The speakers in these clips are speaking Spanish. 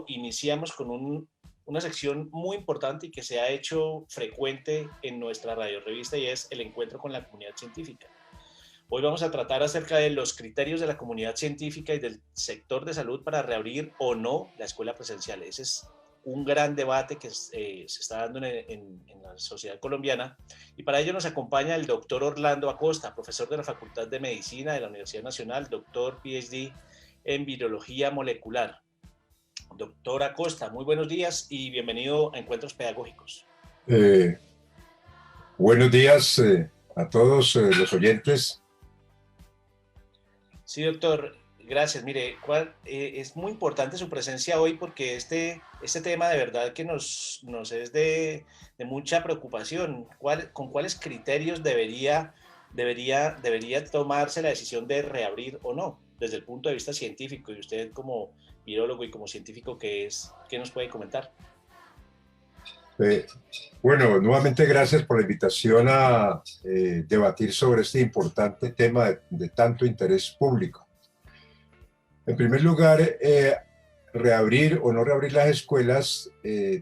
iniciamos con una sección muy importante y que se ha hecho frecuente en nuestra radio revista y es el encuentro con la comunidad científica. Hoy vamos a tratar acerca de los criterios de la comunidad científica y del sector de salud para reabrir o no la escuela presencial. Ese es un gran debate que se está dando en la sociedad colombiana y para ello nos acompaña el doctor Orlando Acosta, profesor de la Facultad de Medicina de la Universidad Nacional, doctor PhD en Virología Molecular. Doctor Acosta, muy buenos días y bienvenido a Encuentros Pedagógicos. Eh, Buenos días a todos los oyentes. Sí, doctor, gracias. Mire, es muy importante su presencia hoy porque este tema de verdad que nos es de mucha preocupación. ¿Con cuáles criterios debería tomarse la decisión de reabrir o no, desde el punto de vista científico? Y usted como virólogo y como científico que es, ¿qué nos puede comentar? Eh, bueno, nuevamente gracias por la invitación a debatir sobre este importante tema de tanto interés público. En primer lugar, reabrir o no reabrir las escuelas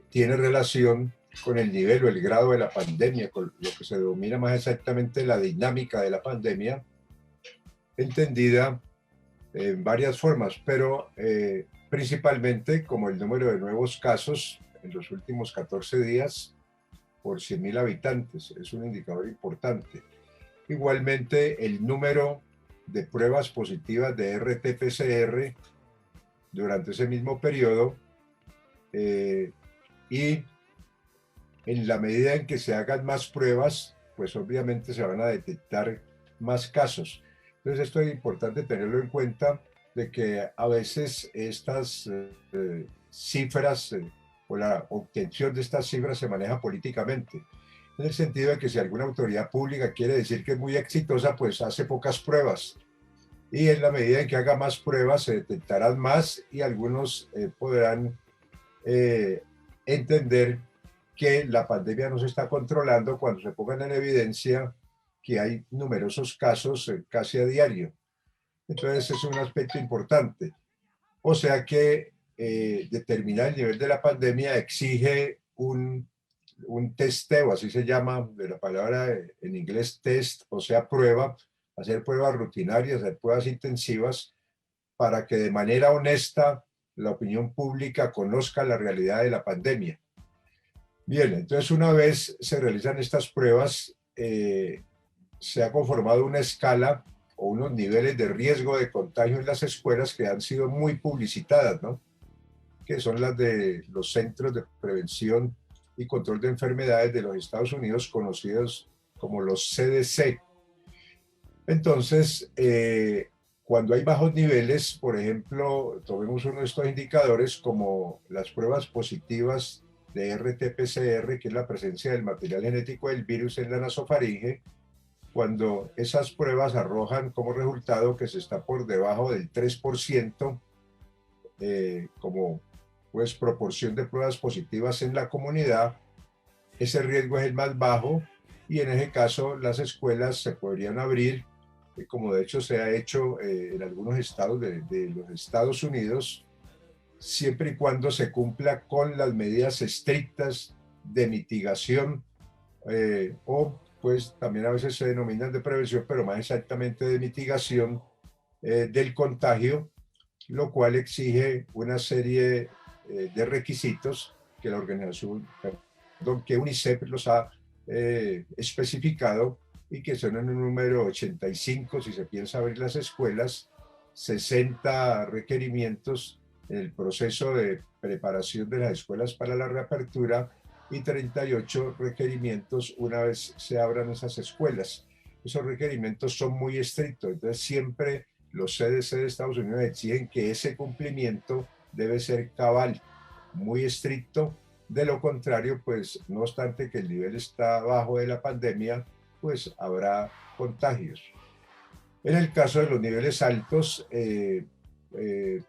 tiene relación con el nivel o el grado de la pandemia, con lo que se denomina más exactamente la dinámica de la pandemia, entendida en varias formas, pero principalmente como el número de nuevos casos en los últimos 14 días por 100.000 habitantes. Es un indicador importante. Igualmente, el número de pruebas positivas de RT-PCR durante ese mismo periodo y en la medida en que se hagan más pruebas, pues obviamente se van a detectar más casos. Entonces esto es importante tenerlo en cuenta de que a veces estas cifras o la obtención de estas cifras se maneja políticamente, en el sentido de que si alguna autoridad pública quiere decir que es muy exitosa, pues hace pocas pruebas. Y en la medida en que haga más pruebas, se detectarán más y algunos podrán entender que la pandemia no se está controlando cuando se pongan en evidencia que hay numerosos casos casi a diario. Entonces es un aspecto importante. O sea que determinar el nivel de la pandemia exige un testeo, así se llama, de la palabra en inglés test, o sea, prueba, hacer pruebas rutinarias, hacer pruebas intensivas, para que de manera honesta la opinión pública conozca la realidad de la pandemia. Bien, entonces una vez se realizan estas pruebas, se ha conformado una escala o unos niveles de riesgo de contagio en las escuelas que han sido muy publicitadas, ¿no? Que son las de los Centros de Prevención y Control de Enfermedades de los Estados Unidos, conocidos como los CDC. Entonces, cuando hay bajos niveles, por ejemplo, tomemos uno de estos indicadores como las pruebas positivas de RT-PCR, que es la presencia del material genético del virus en la nasofaringe, cuando esas pruebas arrojan como resultado que se está por debajo del 3%, como pues proporción de pruebas positivas en la comunidad, ese riesgo es el más bajo y en ese caso las escuelas se podrían abrir, como de hecho se ha hecho en algunos estados de los Estados Unidos, siempre y cuando se cumpla con las medidas estrictas de mitigación o pues también a veces se denominan de prevención, pero más exactamente de mitigación del contagio, lo cual exige una serie de requisitos que la organización, perdón, que UNICEF los ha especificado y que son en un número 85, si se piensa abrir las escuelas, 60 requerimientos en el proceso de preparación de las escuelas para la reapertura y 38 requerimientos una vez se abran esas escuelas. Esos requerimientos son muy estrictos, entonces siempre los CDC de Estados Unidos exigen que ese cumplimiento debe ser cabal, muy estricto. De lo contrario, pues no obstante que el nivel está bajo de la pandemia, pues habrá contagios. En el caso de los niveles altos,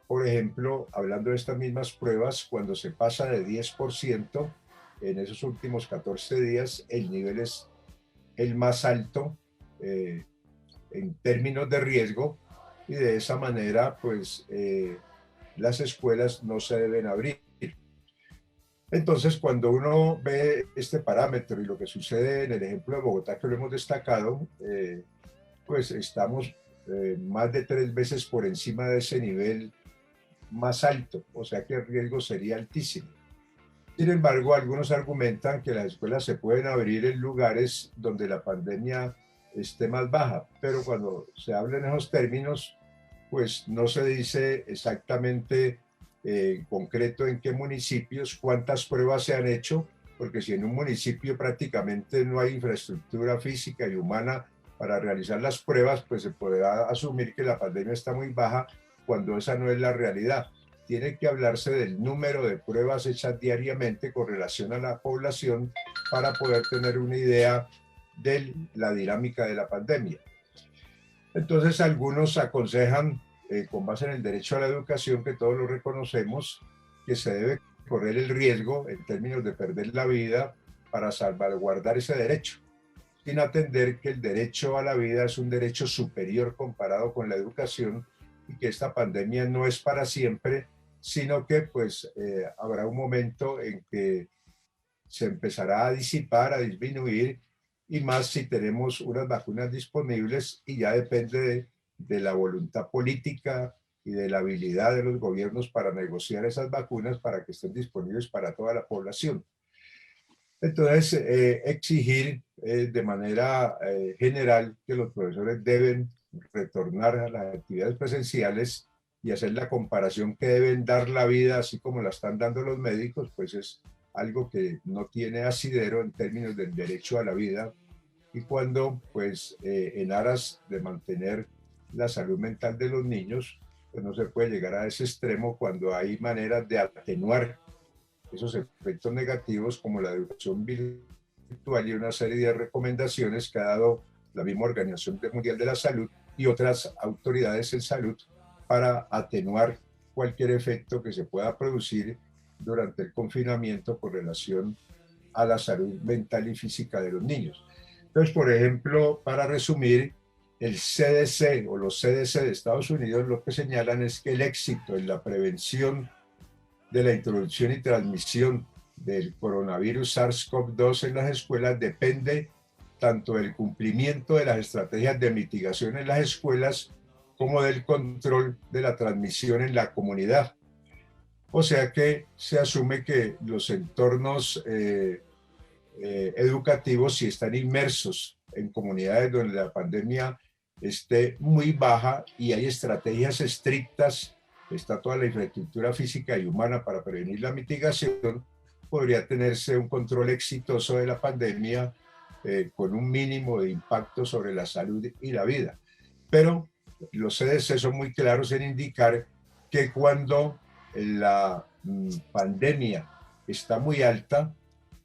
por ejemplo, hablando de estas mismas pruebas, cuando se pasa de 10% en esos últimos 14 días, el nivel es el más alto en términos de riesgo y de esa manera, pues las escuelas no se deben abrir. Entonces, cuando uno ve este parámetro y lo que sucede en el ejemplo de Bogotá, que lo hemos destacado, pues estamos más de 3 veces por encima de ese nivel más alto, o sea que el riesgo sería altísimo. Sin embargo, algunos argumentan que las escuelas se pueden abrir en lugares donde la pandemia esté más baja, pero cuando se habla en esos términos, pues no se dice exactamente en concreto en qué municipios, cuántas pruebas se han hecho, porque si en un municipio prácticamente no hay infraestructura física y humana para realizar las pruebas, pues se podrá asumir que la pandemia está muy baja cuando esa no es la realidad. Tiene que hablarse del número de pruebas hechas diariamente con relación a la población para poder tener una idea de la dinámica de la pandemia. Entonces algunos aconsejan, con base en el derecho a la educación, que todos lo reconocemos, que se debe correr el riesgo en términos de perder la vida para salvaguardar ese derecho, sin atender que el derecho a la vida es un derecho superior comparado con la educación y que esta pandemia no es para siempre, sino que pues habrá un momento en que se empezará a disipar, a disminuir, y más si tenemos unas vacunas disponibles y ya depende de la voluntad política y de la habilidad de los gobiernos para negociar esas vacunas para que estén disponibles para toda la población. Entonces, exigir de manera general que los profesores deben retornar a las actividades presenciales y hacer la comparación que deben dar la vida, así como la están dando los médicos, pues es algo que no tiene asidero en términos del derecho a la vida, y cuando, pues, en aras de mantener la salud mental de los niños, pues no se puede llegar a ese extremo cuando hay maneras de atenuar esos efectos negativos como la educación virtual y una serie de recomendaciones que ha dado la misma Organización Mundial de la Salud y otras autoridades en salud para atenuar cualquier efecto que se pueda producir durante el confinamiento con relación a la salud mental y física de los niños. Entonces, por ejemplo, para resumir, el CDC o los CDC de Estados Unidos lo que señalan es que el éxito en la prevención de la introducción y transmisión del coronavirus SARS-CoV-2 en las escuelas depende tanto del cumplimiento de las estrategias de mitigación en las escuelas como del control de la transmisión en la comunidad. O sea que se asume que los entornos educativos, si están inmersos en comunidades donde la pandemia esté muy baja y hay estrategias estrictas, está toda la infraestructura física y humana para prevenir la mitigación, podría tenerse un control exitoso de la pandemia con un mínimo de impacto sobre la salud y la vida. Pero los CDC son muy claros en indicar que cuando la pandemia está muy alta,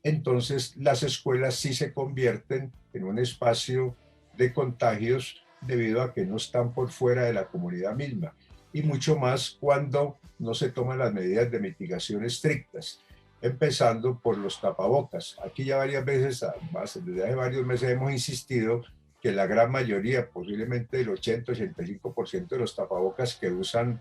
entonces las escuelas sí se convierten en un espacio de contagios debido a que no están por fuera de la comunidad misma, y mucho más cuando no se toman las medidas de mitigación estrictas, empezando por los tapabocas. Aquí ya varias veces, desde hace varios meses hemos insistido que la gran mayoría, posiblemente el 80-85% de los tapabocas que usan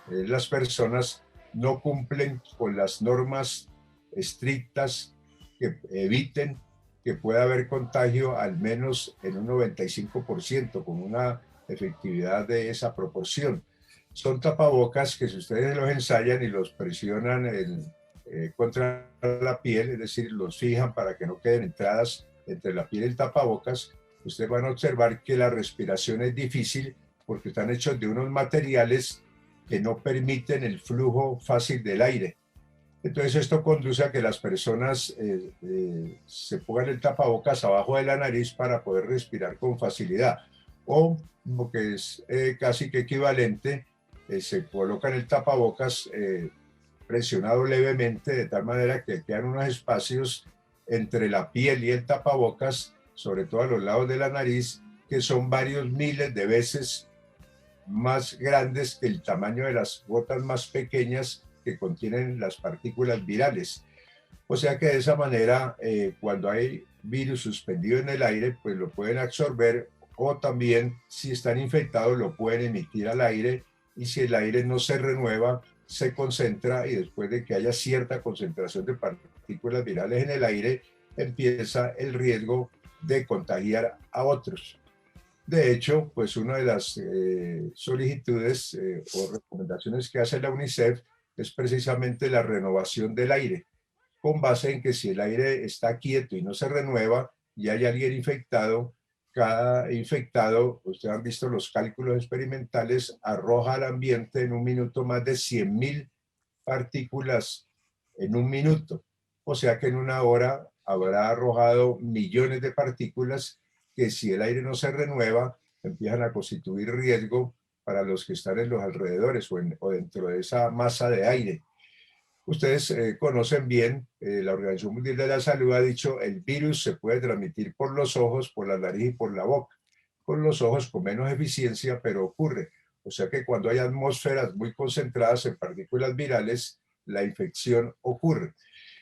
las personas no cumplen con las normas estrictas que eviten que pueda haber contagio al menos en un 95%, con una efectividad de esa proporción. Son tapabocas que si ustedes los ensayan y los presionan contra la piel, es decir, los fijan para que no queden entradas entre la piel y el tapabocas, ustedes van a observar que la respiración es difícil porque están hechos de unos materiales que no permiten el flujo fácil del aire. Entonces esto conduce a que las personas se pongan el tapabocas abajo de la nariz para poder respirar con facilidad. O, lo que es casi que equivalente, se colocan el tapabocas presionado levemente de tal manera que quedan unos espacios entre la piel y el tapabocas, sobre todo a los lados de la nariz, que son varios miles de veces más grandes que el tamaño de las gotas más pequeñas que contienen las partículas virales. O sea que de esa manera, cuando hay virus suspendido en el aire, pues lo pueden absorber, o también si están infectados lo pueden emitir al aire, y si el aire no se renueva, se concentra y después de que haya cierta concentración de partículas virales en el aire, empieza el riesgo de contagiar a otros. De hecho, pues una de las solicitudes o recomendaciones que hace la UNICEF es precisamente la renovación del aire, con base en que si el aire está quieto y no se renueva y hay alguien infectado, cada infectado, ustedes han visto los cálculos experimentales, arroja al ambiente en un minuto más de 100.000 partículas en un minuto. O sea que en una hora habrá arrojado millones de partículas que si el aire no se renueva, empiezan a constituir riesgo para los que están en los alrededores o dentro de esa masa de aire. Ustedes conocen bien, la Organización Mundial de la Salud ha dicho el virus se puede transmitir por los ojos, por la nariz y por la boca. Por los ojos con menos eficiencia, pero ocurre. O sea que cuando hay atmósferas muy concentradas en partículas virales, la infección ocurre.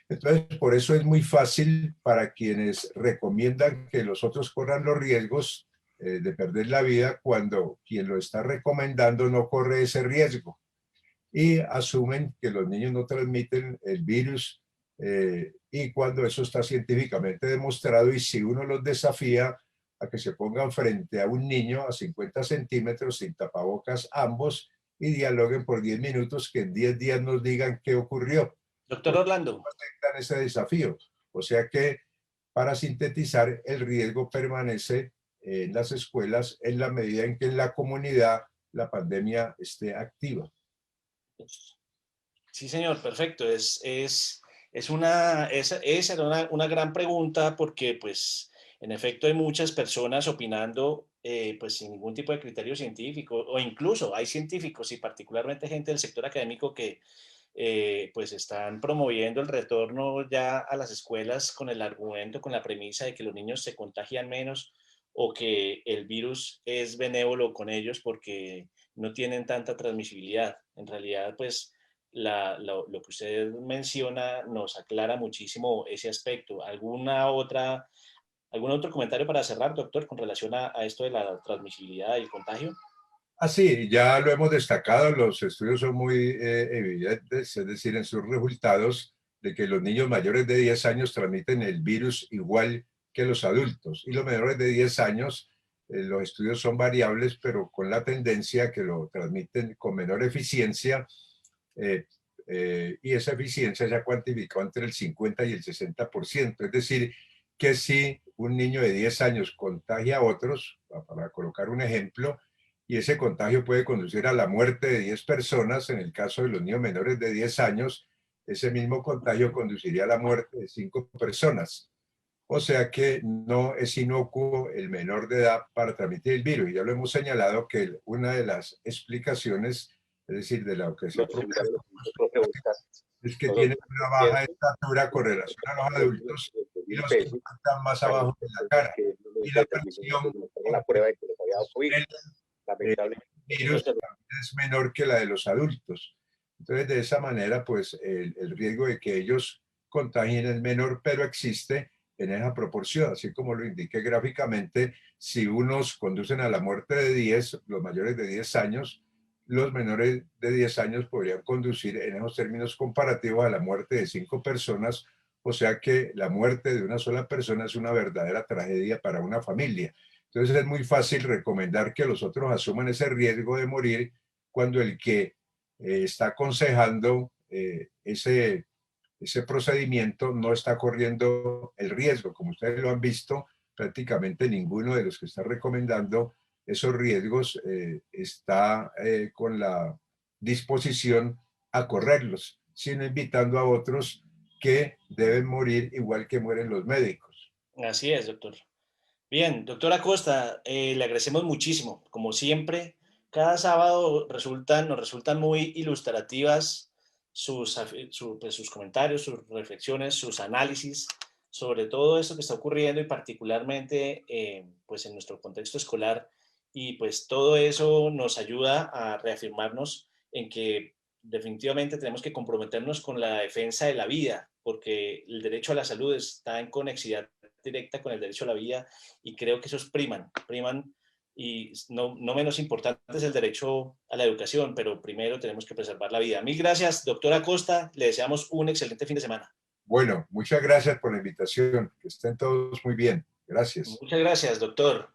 Entonces, por eso es muy fácil para quienes recomiendan que los otros corran los riesgos de perder la vida cuando quien lo está recomendando no corre ese riesgo y asumen que los niños no transmiten el virus y cuando eso está científicamente demostrado y si uno los desafía a que se pongan frente a un niño a 50 centímetros sin tapabocas ambos y dialoguen por 10 minutos que en 10 días nos digan qué ocurrió. Doctor Porque Orlando. no aceptan ese desafío. O sea que para sintetizar, el riesgo permanece en las escuelas en la medida en que en la comunidad la pandemia esté activa. Sí, señor, perfecto. Esa era una gran pregunta porque, pues, en efecto hay muchas personas opinando, pues, sin ningún tipo de criterio científico, o incluso hay científicos y particularmente gente del sector académico que, pues, están promoviendo el retorno ya a las escuelas con el argumento, con la premisa de que los niños se contagian menos o que el virus es benévolo con ellos porque no tienen tanta transmisibilidad. En realidad, pues, lo que usted menciona nos aclara muchísimo ese aspecto. ¿Algún otro comentario para cerrar, doctor, con relación a esto de la transmisibilidad y el contagio? Así, ya lo hemos destacado, los estudios son muy evidentes, es decir, en sus resultados de que los niños mayores de 10 años transmiten el virus igual que los adultos y los menores de 10 años, los estudios son variables, pero con la tendencia que lo transmiten con menor eficiencia eh, y esa eficiencia se ha cuantificado entre el 50 y el 60%, es decir, que si un niño de 10 años contagia a otros, para colocar un ejemplo, y ese contagio puede conducir a la muerte de 10 personas. En el caso de los niños menores de 10 años, ese mismo contagio conduciría a la muerte de 5 personas. O sea que no es inocuo el menor de edad para transmitir el virus. Y ya lo hemos señalado que una de las explicaciones, es decir, de lo que se propone es que tienen una baja estatura con relación a los adultos y los que están más abajo de la cara. Y la presión el virus es menor que la de los adultos. Entonces, de esa manera, pues el riesgo de que ellos contagien es menor, pero existe en esa proporción, así como lo indiqué gráficamente, si unos conducen a la muerte de 10, los mayores de 10 años, los menores de 10 años podrían conducir en esos términos comparativos a la muerte de 5 personas, o sea que la muerte de una sola persona es una verdadera tragedia para una familia. Entonces es muy fácil recomendar que los otros asuman ese riesgo de morir cuando el que está aconsejando ese procedimiento no está corriendo el riesgo. Como ustedes lo han visto, prácticamente ninguno de los que está recomendando esos riesgos está con la disposición a correrlos, sino invitando a otros que deben morir igual que mueren los médicos. Así es, doctor. Bien, doctora Costa, le agradecemos muchísimo. Como siempre, cada sábado nos resultan muy ilustrativas sus comentarios, sus reflexiones, sus análisis sobre todo esto que está ocurriendo y particularmente pues en nuestro contexto escolar. Y pues todo eso nos ayuda a reafirmarnos en que definitivamente tenemos que comprometernos con la defensa de la vida, porque el derecho a la salud está en conexidad directa con el derecho a la vida y creo que esos priman y no menos importante es el derecho a la educación, pero primero tenemos que preservar la vida. Mil gracias, doctora Acosta, le deseamos un excelente fin de semana. Bueno, muchas gracias por la invitación. Que estén todos muy bien. Gracias. Muchas gracias, doctor.